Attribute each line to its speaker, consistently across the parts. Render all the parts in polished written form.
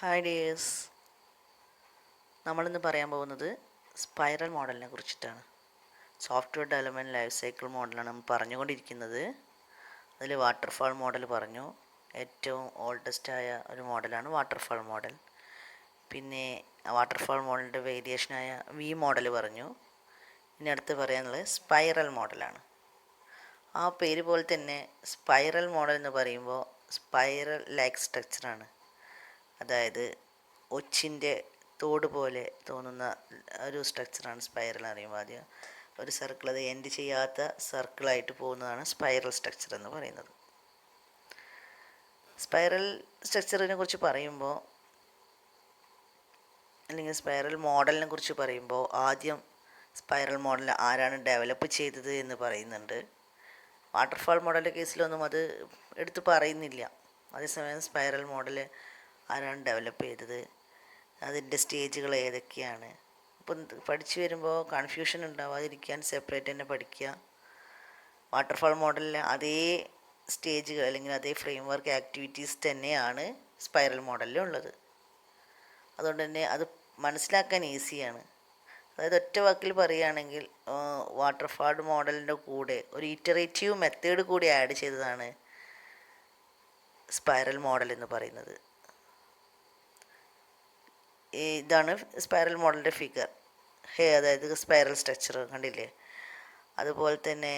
Speaker 1: Hi dears, നമ്മളിന്ന് പറയാൻ പോകുന്നത് സ്പൈറൽ മോഡലിനെ കുറിച്ചിട്ടാണ്. സോഫ്റ്റ്വെയർ ഡെവലപ്മെൻറ്റ് ലൈഫ് സൈക്കിൾ മോഡലാണ് നമ്മൾ പറഞ്ഞുകൊണ്ടിരിക്കുന്നത്. അതിൽ വാട്ടർഫാൾ മോഡൽ പറഞ്ഞു. ഏറ്റവും ഓൾഡസ്റ്റായ ഒരു മോഡലാണ് വാട്ടർഫാൾ മോഡൽ. പിന്നെ വാട്ടർഫാൾ മോഡലിൻ്റെ വേരിയേഷനായ വി മോഡൽ പറഞ്ഞു. ഇനി അടുത്ത് പറയാനുള്ളത് സ്പൈറൽ മോഡലാണ്. ആ പേര് പോലെ തന്നെ സ്പൈറൽ മോഡൽ എന്ന് പറയുമ്പോൾ സ്പൈറൽ ലൈക്ക് സ്ട്രക്ചറാണ്. അതായത് ഒച്ചിൻ്റെ തോട് പോലെ തോന്നുന്ന ഒരു സ്ട്രക്ചറാണ് സ്പൈറൽ എന്ന് പറയുമ്പോൾ. ആദ്യം ഒരു സർക്കിൾ, അത് എൻഡ് ചെയ്യാത്ത സർക്കിളായിട്ട് പോകുന്നതാണ് സ്പൈറൽ സ്ട്രക്ചർ എന്ന് പറയുന്നത്. സ്പൈറൽ സ്ട്രക്ചറിനെ കുറിച്ച് പറയുമ്പോൾ, അല്ലെങ്കിൽ സ്പൈറൽ മോഡലിനെ കുറിച്ച് പറയുമ്പോൾ, ആദ്യം സ്പൈറൽ മോഡൽ ആരാണ് ഡെവലപ്പ് ചെയ്തത് എന്ന് പറയുന്നുണ്ട്. വാട്ടർഫാൾ മോഡലിൻ്റെ കേസിലൊന്നും അത് എടുത്ത് പറയുന്നില്ല. അതേസമയം സ്പൈറൽ മോഡൽ ആരാണ് ഡെവലപ്പ് ചെയ്തത്, അതിൻ്റെ സ്റ്റേജുകൾ ഏതൊക്കെയാണ്. അപ്പം പഠിച്ചു വരുമ്പോൾ കൺഫ്യൂഷൻ ഉണ്ടാവാതിരിക്കാൻ സെപ്പറേറ്റ് തന്നെ പഠിക്കുക. വാട്ടർഫാൾ മോഡലിലെ അതേ സ്റ്റേജുകൾ അല്ലെങ്കിൽ അതേ ഫ്രെയിം വർക്ക് ആക്ടിവിറ്റീസ് തന്നെയാണ് സ്പൈറൽ മോഡലിൽ ഉള്ളത്. അതുകൊണ്ട് തന്നെ അത് മനസ്സിലാക്കാൻ ഈസിയാണ്. അതായത് ഒറ്റ വാക്കിൽ പറയുകയാണെങ്കിൽ വാട്ടർഫാൾ മോഡലിൻ്റെ കൂടെ ഒരു ഇറ്ററേറ്റീവ് മെത്തേഡ് കൂടി ആഡ് ചെയ്തതാണ് സ്പൈറൽ മോഡൽ എന്ന് പറയുന്നത്. ഇതാണ് സ്പൈറൽ മോഡലിൻ്റെ ഫിഗർ. അതായത് സ്പൈറൽ സ്ട്രക്ചർ കണ്ടില്ലേ. അതുപോലെ തന്നെ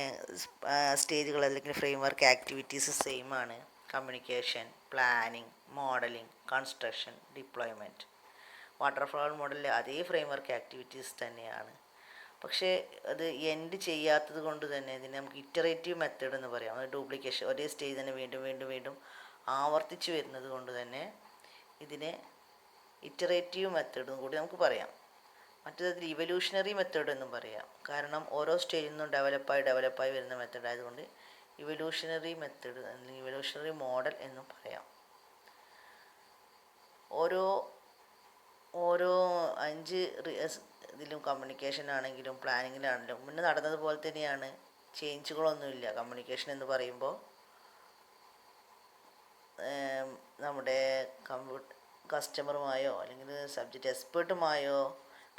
Speaker 1: സ്റ്റേജുകൾ അല്ലെങ്കിൽ ഫ്രെയിം വർക്ക് ആക്ടിവിറ്റീസ് സെയിം ആണ്. Communication, planning, modelling, construction, deployment. Waterfall മോഡലിലെ അതേ ഫ്രെയിം വർക്ക് ആക്ടിവിറ്റീസ് തന്നെയാണ്. പക്ഷേ അത് എൻഡ് ചെയ്യാത്തത് കൊണ്ട് തന്നെ ഇതിനെ നമുക്ക് ഇറ്ററേറ്റീവ് മെത്തേഡ് എന്ന് പറയാം. അത് ഡ്യൂപ്ലിക്കേഷൻ, ഒരേ സ്റ്റേജ് തന്നെ വീണ്ടും വീണ്ടും വീണ്ടും ആവർത്തിച്ച് വരുന്നത് കൊണ്ട് തന്നെ ഇതിനെ ഇറ്ററേറ്റീവ് മെത്തേഡും കൂടി നമുക്ക് പറയാം. മറ്റേതിൽ ഇവല്യൂഷണറി മെത്തേഡ് എന്നും പറയാം. കാരണം ഓരോ സ്റ്റേജിൽ നിന്നും ഡെവലപ്പായി വരുന്ന മെത്തേഡ് ആയതുകൊണ്ട് ഇവല്യൂഷണറി മെത്തേഡ് അല്ലെങ്കിൽ ഇവല്യൂഷണറി മോഡൽ എന്നും പറയാം. ഓരോ 5 ഇതിലും കമ്മ്യൂണിക്കേഷൻ ആണെങ്കിലും പ്ലാനിങ്ങിലാണെങ്കിലും മുന്നേ നടന്നതുപോലെ തന്നെയാണ്. ചേഞ്ചുകളൊന്നുമില്ല. കമ്മ്യൂണിക്കേഷൻ എന്ന് പറയുമ്പോൾ നമ്മുടെ കസ്റ്റമറുമായോ അല്ലെങ്കിൽ സബ്ജക്റ്റ് എക്സ്പേർട്ടുമായോ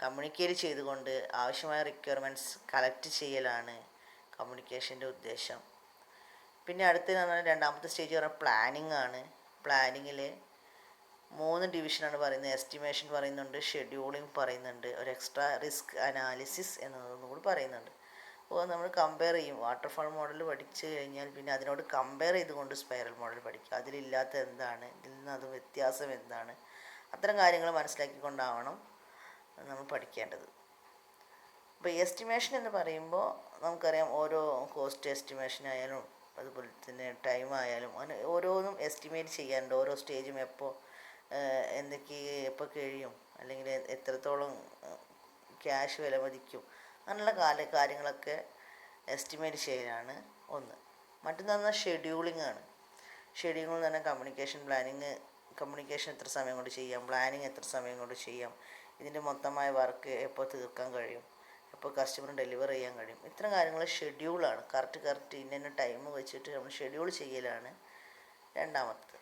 Speaker 1: കമ്മ്യൂണിക്കേറ്റ് ചെയ്തുകൊണ്ട് ആവശ്യമായ റിക്വയർമെൻറ്റ്സ് കളക്ട് ചെയ്യലാണ് കമ്മ്യൂണിക്കേഷൻ്റെ ഉദ്ദേശം. പിന്നെ അടുത്ത് രണ്ടാമത്തെ സ്റ്റേജ് പറഞ്ഞാൽ പ്ലാനിങ് ആണ്. പ്ലാനിങ്ങിൽ 3 ഡിവിഷനാണ് പറയുന്നത്. എസ്റ്റിമേഷൻ പറയുന്നുണ്ട്, ഷെഡ്യൂളിംഗ് പറയുന്നുണ്ട്, ഒരു എക്സ്ട്രാ റിസ്ക് അനാലിസിസ് എന്നതൊന്നും കൂടി പറയുന്നുണ്ട്. അപ്പോൾ നമ്മൾ കമ്പയർ ചെയ്യും. വാട്ടർഫാൾ മോഡൽ പഠിച്ചു കഴിഞ്ഞാൽ പിന്നെ അതിനോട് കമ്പയർ ചെയ്തുകൊണ്ട് സ്പൈറൽ മോഡൽ പഠിക്കുക. അതിലില്ലാത്ത എന്താണ്, ഇതിൽ നിന്ന് അത് വ്യത്യാസം എന്താണ്, അത്തരം കാര്യങ്ങൾ മനസ്സിലാക്കിക്കൊണ്ടാവണം നമ്മൾ പഠിക്കേണ്ടത്. അപ്പോൾ എസ്റ്റിമേഷൻ എന്ന് പറയുമ്പോൾ നമുക്കറിയാം, ഓരോ കോസ്റ്റ് എസ്റ്റിമേഷൻ ആയാലും അതുപോലെ തന്നെ ടൈം ആയാലും അങ്ങനെ ഓരോന്നും എസ്റ്റിമേറ്റ് ചെയ്യാനുണ്ട്. ഓരോ സ്റ്റേജും എന്തൊക്കെ എപ്പോൾ കഴിയും, അല്ലെങ്കിൽ എത്രത്തോളം ക്യാഷ് വില മതിക്കും, അങ്ങനെയുള്ള കാര്യങ്ങളൊക്കെ എസ്റ്റിമേറ്റ് ചെയ്യലാണ് ഒന്ന്. മറ്റൊന്ന് ഷെഡ്യൂളിംഗ് ആണ്. ഷെഡ്യൂളിംഗ് എന്ന് പറഞ്ഞാൽ കമ്മ്യൂണിക്കേഷൻ എത്ര സമയം കൊണ്ട് ചെയ്യാം, പ്ലാനിങ് എത്ര സമയം കൊണ്ട് ചെയ്യാം, ഇതിൻ്റെ മൊത്തമായ വർക്ക് എപ്പോൾ തീർക്കാൻ കഴിയും, എപ്പോൾ കസ്റ്റമറിന് ഡെലിവർ ചെയ്യാൻ കഴിയും, ഇത്തരം കാര്യങ്ങൾ ഷെഡ്യൂളാണ്. കറക്റ്റ് ഇന്ന ടൈം വെച്ചിട്ട് നമ്മൾ ഷെഡ്യൂൾ ചെയ്യലാണ് രണ്ടാമത്തത്.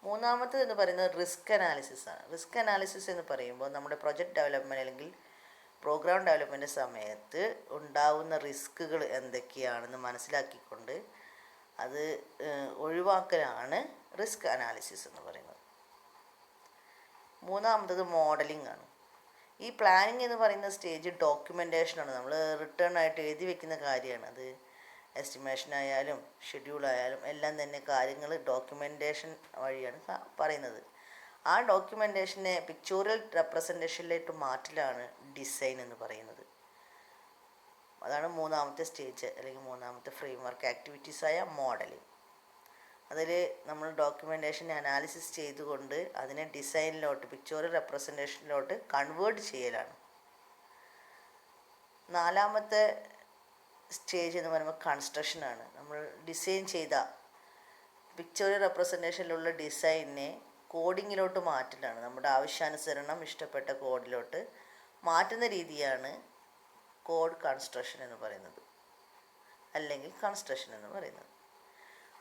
Speaker 1: മൂന്നാമത്തത് എന്ന് പറയുന്നത് റിസ്ക് അനാലിസിസ് ആണ്. റിസ്ക് അനാലിസിസ് എന്ന് പറയുമ്പോൾ നമ്മുടെ പ്രൊജക്റ്റ് ഡെവലപ്മെൻറ്റ് അല്ലെങ്കിൽ പ്രോഗ്രാം ഡെവലപ്മെൻറ്റ് സമയത്ത് ഉണ്ടാവുന്ന റിസ്കുകൾ എന്തൊക്കെയാണെന്ന് മനസ്സിലാക്കിക്കൊണ്ട് അത് ഒഴിവാക്കലാണ് റിസ്ക് അനാലിസിസ് എന്ന് പറയുന്നത്. മൂന്നാമത്തത് മോഡലിംഗ് ആണ്. ഈ പ്ലാനിങ് എന്ന് പറയുന്ന സ്റ്റേജ് ഡോക്യുമെൻറ്റേഷനാണ്. നമ്മൾ റിട്ടേൺ ആയിട്ട് എഴുതി വെക്കുന്ന കാര്യമാണ്. അത് എസ്റ്റിമേഷൻ ആയാലും ഷെഡ്യൂൾ ആയാലും എല്ലാം തന്നെ കാര്യങ്ങൾ ഡോക്യുമെൻറ്റേഷൻ വഴിയാണ് പറയുന്നത്. ആ ഡോക്യുമെൻറ്റേഷനെ പിക്ചോറിയൽ റെപ്രസെൻറ്റേഷനിലേക്ക് മാറ്റലാണ് ഡിസൈൻ എന്ന് പറയുന്നത്. അതാണ് മൂന്നാമത്തെ സ്റ്റേജ് അല്ലെങ്കിൽ മൂന്നാമത്തെ ഫ്രെയിം വർക്ക് ആക്ടിവിറ്റീസായ മോഡലിംഗ്. അതിൽ നമ്മൾ ഡോക്യുമെൻറ്റേഷൻ അനാലിസിസ് ചെയ്തുകൊണ്ട് അതിനെ ഡിസൈനിലോട്ട്, പിക്ചോറിയൽ റെപ്രസെൻറ്റേഷനിലോട്ട് കൺവേർട്ട് ചെയ്യലാണ്. നാലാമത്തെ സ്റ്റേജ് എന്ന് പറയുമ്പോൾ കൺസ്ട്രക്ഷനാണ്. നമ്മൾ ഡിസൈൻ ചെയ്ത പിക്ചോറിയൽ റെപ്രസെൻറ്റേഷനിലുള്ള ഡിസൈനിനെ കോഡിങ്ങിലോട്ട് മാറ്റലാണ്. നമ്മുടെ ആവശ്യാനുസരണം ഇഷ്ടപ്പെട്ട കോഡിലോട്ട് മാറ്റുന്ന രീതിയാണ് കോഡ് കൺസ്ട്രക്ഷൻ എന്ന് പറയുന്നത്, അല്ലെങ്കിൽ കൺസ്ട്രക്ഷൻ എന്ന് പറയുന്നത്.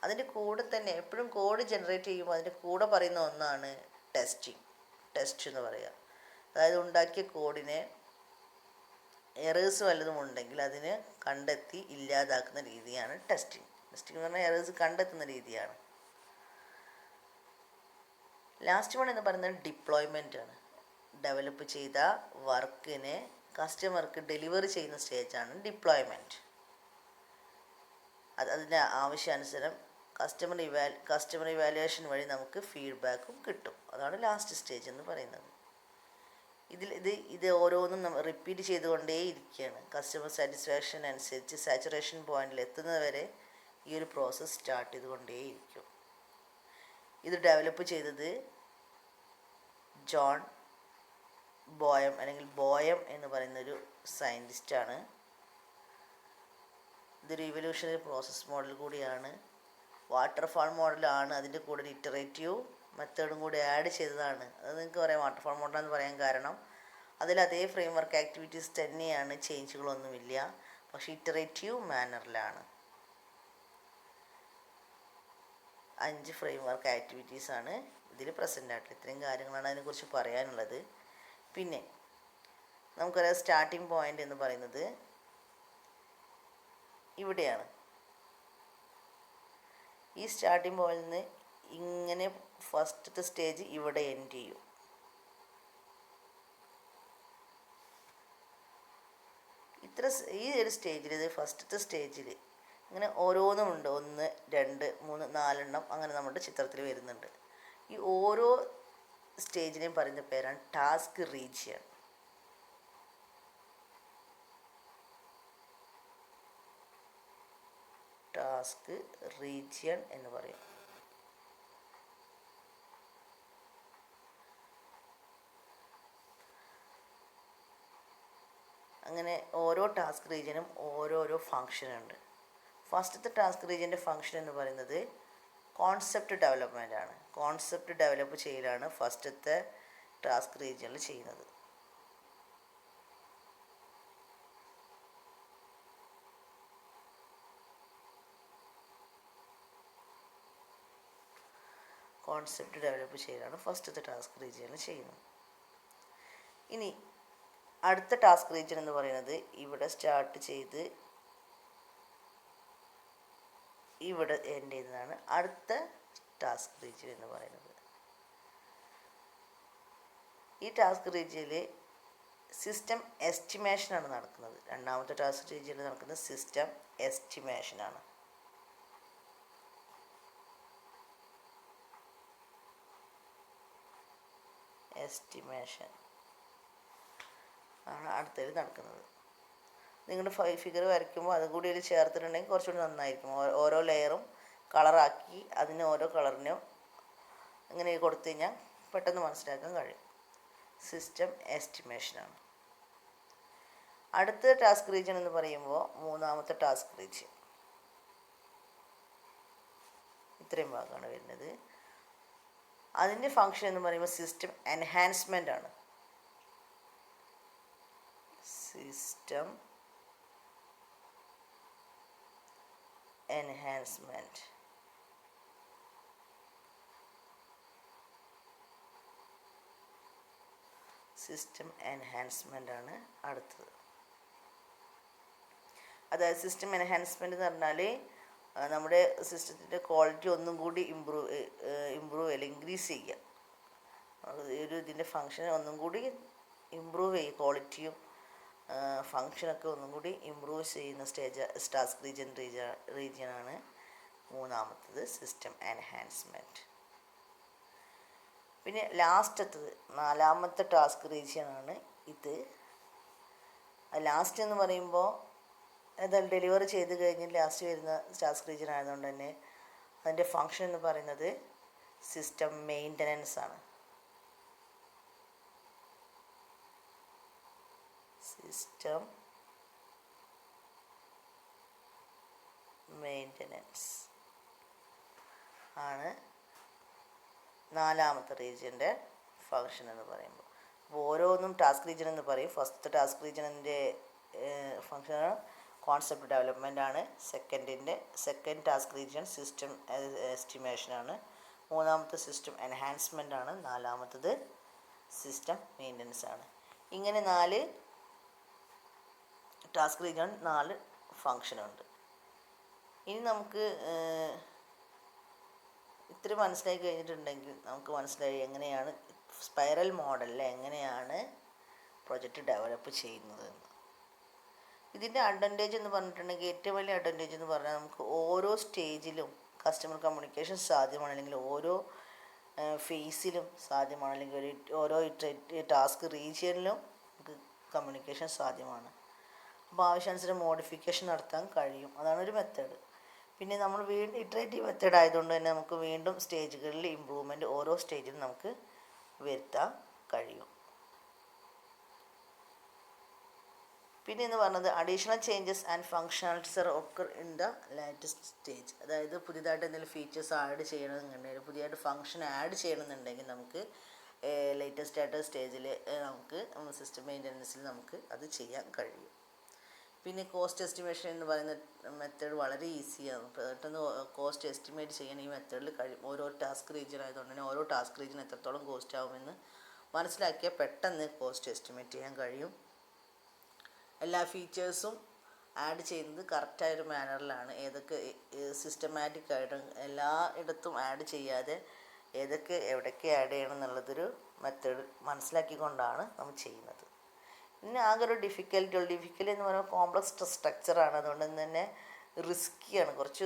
Speaker 1: അതിൻ്റെ കൂടെ തന്നെ എപ്പോഴും കോഡ് ജനറേറ്റ് ചെയ്യുമ്പോൾ അതിൻ്റെ കൂടെ പറയുന്ന ഒന്നാണ് ടെസ്റ്റിംഗ്. ടെസ്റ്റ് എന്ന് പറയുക. അതായത് ഉണ്ടാക്കിയ കോഡിനെ എറേഴ്സ് വല്ലതും ഉണ്ടെങ്കിൽ അതിനെ കണ്ടെത്തി ഇല്ലാതാക്കുന്ന രീതിയാണ് ടെസ്റ്റിംഗ്. ടെസ്റ്റിംഗ് എന്ന് പറഞ്ഞാൽ എറേഴ്സ് കണ്ടെത്തുന്ന രീതിയാണ്. ലാസ്റ്റ് വൺ എന്ന് പറയുന്നത് ഡിപ്ലോയ്മെൻ്റ് ആണ്. ഡെവലപ്പ് ചെയ്ത വർക്കിനെ കസ്റ്റമർക്ക് ഡെലിവറി ചെയ്യുന്ന സ്റ്റേജാണ് ഡിപ്ലോയ്മെൻറ്റ്. അതിൻ്റെ ആവശ്യാനുസരം കസ്റ്റമർ ഇവാലുവേഷൻ വഴി നമുക്ക് ഫീഡ്ബാക്കും കിട്ടും. അതാണ് ലാസ്റ്റ് സ്റ്റേജ് എന്ന് പറയുന്നത്. ഇത് ഓരോന്നും നമ്മൾ റിപ്പീറ്റ് ചെയ്തുകൊണ്ടേ ഇരിക്കുകയാണ്. കസ്റ്റമർ സാറ്റിസ്ഫാക്ഷൻ അനുസരിച്ച് സാച്ചുറേഷൻ പോയിന്റിൽ എത്തുന്നതുവരെ ഈ ഒരു പ്രോസസ്സ് സ്റ്റാർട്ട് ചെയ്തുകൊണ്ടേയിരിക്കും. ഇത് ഡെവലപ്പ് ചെയ്തത് ജോൺ ബോയം അല്ലെങ്കിൽ ബോയം എന്ന് പറയുന്നൊരു സയൻറ്റിസ്റ്റാണ്. ഇതൊരു ഇവല്യൂഷണറി പ്രോസസ് മോഡൽ കൂടിയാണ്. വാട്ടർഫാൾ മോഡലാണ്. അതിൻ്റെ കൂടെ ഒരു ഇറ്ററേറ്റീവ് മെത്തേഡും കൂടി ആഡ് ചെയ്തതാണ്. അത് നിങ്ങൾക്ക് പറയാം വാട്ടർഫാൾ മോഡലെന്ന് പറയാൻ കാരണം അതിൽ അതേ ഫ്രെയിം വർക്ക് ആക്ടിവിറ്റീസ് തന്നെയാണ്, ചേഞ്ചുകളൊന്നുമില്ല. പക്ഷേ ഇറ്ററേറ്റീവ് മാനറിലാണ്. 5 ഫ്രെയിം വർക്ക് ആക്ടിവിറ്റീസാണ് ഇതിൽ പ്രസൻ്റ് ആയിട്ടുള്ളത്. ഇത്രയും കാര്യങ്ങളാണ് അതിനെക്കുറിച്ച് പറയാനുള്ളത്. പിന്നെ നമുക്കറിയാം സ്റ്റാർട്ടിംഗ് പോയിൻ്റ് എന്ന് പറയുന്നത് ഇവിടെയാണ്. ഈ സ്റ്റാർട്ടിംഗ് പോയിന്റിൽ നിന്ന് ഇങ്ങനെ ഫസ്റ്റത്തെ സ്റ്റേജ് ഇവിടെ എൻഡ് ചെയ്യും. ഈ ഒരു സ്റ്റേജിൽ, ഇത് ഫസ്റ്റത്തെ സ്റ്റേജിൽ ഇങ്ങനെ ഓരോന്നുമുണ്ട്. 1, 2, 3, 4 അങ്ങനെ നമ്മുടെ ചിത്രത്തിൽ വരുന്നുണ്ട്. ഈ ഓരോ സ്റ്റേജിനെയും പറയുന്ന പേരാണ് ടാസ്ക് റീജിയൻ. ടാസ്ക് റീജിയൻ എന്ന് പറയും. അങ്ങനെ ഓരോ ടാസ്ക് റീജിയനും ഓരോരോ ഫങ്ഷൻ ഉണ്ട്. ഫസ്റ്റത്തെ ടാസ്ക് റീജിയൻ്റെ ഫങ്ഷൻ എന്ന് പറയുന്നത് കോൺസെപ്റ്റ് ഡെവലപ്മെൻ്റ് ആണ്. കോൺസെപ്റ്റ് ഡെവലപ്പ് ചെയ്യലാണ് ഫസ്റ്റത്തെ ടാസ്ക് റീജിയനിൽ ചെയ്യുന്നത്. കോൺസെപ്റ്റ് ഡെവലപ്പ് ചെയ്യലാണ് ഫസ്റ്റത്തെ ടാസ്ക് റീജിയനിൽ ചെയ്യുന്നത്. ഇനി അടുത്ത ടാസ്ക് റീജിയൻ എന്ന് പറയുന്നത് ഇവിടെ സ്റ്റാർട്ട് ചെയ്ത് ഇവിടെ എൻഡ് ചെയ്യുന്നതാണ് അടുത്ത ടാസ്ക് റീജിയൻ എന്ന് പറയുന്നത്. ഈ ടാസ്ക് റീജിയനിൽ സിസ്റ്റം എസ്റ്റിമേഷനാണ് നടക്കുന്നത്. രണ്ടാമത്തെ ടാസ്ക് റീജിയനിൽ നടക്കുന്നത് സിസ്റ്റം എസ്റ്റിമേഷനാണ്. എസ്റ്റിമേഷൻ ആണ് അടുത്തതിൽ നടക്കുന്നത്. നിങ്ങളുടെ ഫിഗർ വരയ്ക്കുമ്പോൾ അതും കൂടി ഇതിൽ ചേർത്തിട്ടുണ്ടെങ്കിൽ കുറച്ചുകൂടി നന്നായിരിക്കും. ഓരോ ലെയറും കളറാക്കി അതിന് ഓരോ കളറിനും ഇങ്ങനെ കൊടുത്തു കഴിഞ്ഞാൽ പെട്ടെന്ന് മനസ്സിലാക്കാൻ കഴിയും. സിസ്റ്റം എസ്റ്റിമേഷനാണ്. അടുത്ത ടാസ്ക് റീജിയൻ എന്ന് പറയുമ്പോൾ മൂന്നാമത്തെ ടാസ്ക് റീജിയൻ. ഇത്രയും ഭാഗമാണ് വരുന്നത്. അതിൻ്റെ ഫങ്ഷൻ എന്ന് പറയുമ്പോൾ സിസ്റ്റം എൻഹാൻസ്മെൻ്റ് ആണ്. System enhancement. സിസ്റ്റം എൻഹാൻസ്മെൻ്റ് ആണ് അടുത്തത്. അതായത് സിസ്റ്റം എൻഹാൻസ്മെൻറ്റ് എന്ന് പറഞ്ഞാൽ നമ്മുടെ സിസ്റ്റത്തിൻ്റെ ക്വാളിറ്റി ഒന്നും കൂടി ഇമ്പ്രൂവ് അല്ലെങ്കിൽ ഇൻക്രീസ് ചെയ്യുക. ഇതിൻ്റെ ഫങ്ഷൻ ഒന്നും കൂടി ഇമ്പ്രൂവ് ചെയ്യുക. ക്വാളിറ്റിയും ഫങ്ഷനൊക്കെ ഒന്നും കൂടി ഇമ്പ്രൂവ് ചെയ്യുന്ന ടാസ്ക് റീജിയനാണ് മൂന്നാമത്തത് സിസ്റ്റം എൻഹാൻസ്മെൻറ്റ്. പിന്നെ ലാസ്റ്റത്തത് നാലാമത്തെ ടാസ്ക് റീജിയനാണ് ഇത്. ലാസ്റ്റ് എന്ന് പറയുമ്പോൾ അതായത് ഡെലിവറി ചെയ്ത് കഴിഞ്ഞ് ലാസ്റ്റ് വരുന്ന ടാസ്ക് റീജിയൻ ആയതുകൊണ്ട് തന്നെ അതിൻ്റെ ഫങ്ഷൻ എന്ന് പറയുന്നത് സിസ്റ്റം മെയിൻ്റനൻസ് ആണ്. സിസ്റ്റം മെയിൻ്റനൻസ് ആണ് നാലാമത്തെ റീജിയൻ്റെ ഫങ്ഷൻ എന്ന് പറയുമ്പോൾ. അപ്പോൾ ഓരോന്നും ടാസ്ക് റീജിയൻ എന്ന് പറയും. ഫസ്റ്റ് ടാസ്ക് റീജിയൻ്റെ ഫങ്ഷൻ കോൺസെപ്റ്റ് ഡെവലപ്മെൻ്റ് ആണ്. Second task region system estimation ആണ്. മൂന്നാമത്തെ സിസ്റ്റം എൻഹാൻസ്മെൻ്റ് ആണ്. നാലാമത്തത് സിസ്റ്റം മെയിൻ്റനൻസ് ആണ്. ഇങ്ങനെ 4 ടാസ്ക് റീജിയൺ, 4 ഫങ്ഷനുണ്ട്. ഇനി നമുക്ക് ഇത്തിരി മനസ്സിലാക്കി കഴിഞ്ഞിട്ടുണ്ടെങ്കിൽ നമുക്ക് മനസ്സിലായി എങ്ങനെയാണ് സ്പൈറൽ മോഡലിൽ എങ്ങനെയാണ് പ്രൊജക്റ്റ് ഡെവലപ്പ് ചെയ്യുന്നത് എന്ന്. ഇതിൻ്റെ അഡ്വാൻറ്റേജ് എന്ന് പറഞ്ഞിട്ടുണ്ടെങ്കിൽ ഏറ്റവും വലിയ അഡ്വാൻറ്റേജ് എന്ന് പറഞ്ഞാൽ നമുക്ക് ഓരോ സ്റ്റേജിലും കസ്റ്റമർ കമ്മ്യൂണിക്കേഷൻ സാധ്യമാണ്, അല്ലെങ്കിൽ ഓരോ ഫേസിലും സാധ്യമാണ്, അല്ലെങ്കിൽ ഓരോ ടാസ്ക് റീജിയനിലും നമുക്ക് കമ്മ്യൂണിക്കേഷൻ സാധ്യമാണ്. അപ്പോൾ ആവശ്യാനുസരണം മോഡിഫിക്കേഷൻ നടത്താൻ കഴിയും. അതാണ് ഒരു മെത്തേഡ്. പിന്നെ നമ്മൾ വീണ്ടും ഇറ്ററേറ്റീവ് മെത്തേഡ് ആയതുകൊണ്ട് തന്നെ നമുക്ക് വീണ്ടും സ്റ്റേജുകളിൽ ഇമ്പ്രൂവ്മെൻറ്റ് ഓരോ സ്റ്റേജിലും നമുക്ക് വരുത്താൻ കഴിയും. പിന്നെ എന്ന് പറഞ്ഞത് additional changes and functionalities are occur in the latest stage. അതായത് പുതിയതായിട്ട് എന്തെങ്കിലും ഫീച്ചേഴ്സ് ആഡ് ചെയ്യണമെന്നുണ്ടെങ്കിൽ, പുതിയതായിട്ട് ഫങ്ഷൻ ആഡ് ചെയ്യണമെന്നുണ്ടെങ്കിൽ നമുക്ക് ലേറ്റസ്റ്റ് ആയിട്ട് സ്റ്റേജിൽ നമുക്ക് സിസ്റ്റം മെയിൻ്റനൻസിൽ നമുക്ക് അത് ചെയ്യാൻ കഴിയും. പിന്നെ കോസ്റ്റ് എസ്റ്റിമേഷൻ എന്ന് പറയുന്ന മെത്തേഡ് വളരെ ഈസിയാണ്. പെട്ടെന്ന് കോസ്റ്റ് എസ്റ്റിമേറ്റ് ചെയ്യാൻ ഈ മെത്തേഡിൽ കഴിയും. ഓരോ ടാസ്ക് റീജിയൻ ആയതുകൊണ്ട് തന്നെ ഓരോ ടാസ്ക് റീജിയൻ എത്രത്തോളം കോസ്റ്റ് ആകുമെന്ന് മനസ്സിലാക്കിയാൽ പെട്ടെന്ന് കോസ്റ്റ് എസ്റ്റിമേറ്റ് ചെയ്യാൻ കഴിയും. എല്ലാ ഫീച്ചേഴ്സും ആഡ് ചെയ്യുന്നത് കറക്റ്റായൊരു മാനറിലാണ്. ഏതൊക്കെ സിസ്റ്റമാറ്റിക് ആയിട്ട് എല്ലായിടത്തും ആഡ് ചെയ്യാതെ ഏതൊക്കെ എവിടേക്ക് ആഡ് ചെയ്യണം എന്നുള്ളതൊരു മെത്തേഡ് മനസ്സിലാക്കിക്കൊണ്ടാണ് നമ്മൾ ചെയ്യുന്നത്. പിന്നെ ആകെ ഒരു ഡിഫിക്കൽറ്റി എന്ന് പറയുമ്പോൾ കോംപ്ലക്സ് സ്ട്രക്ചറാണ്. അതുകൊണ്ട് തന്നെ റിസ്ക്കിയാണ്, കുറച്ച്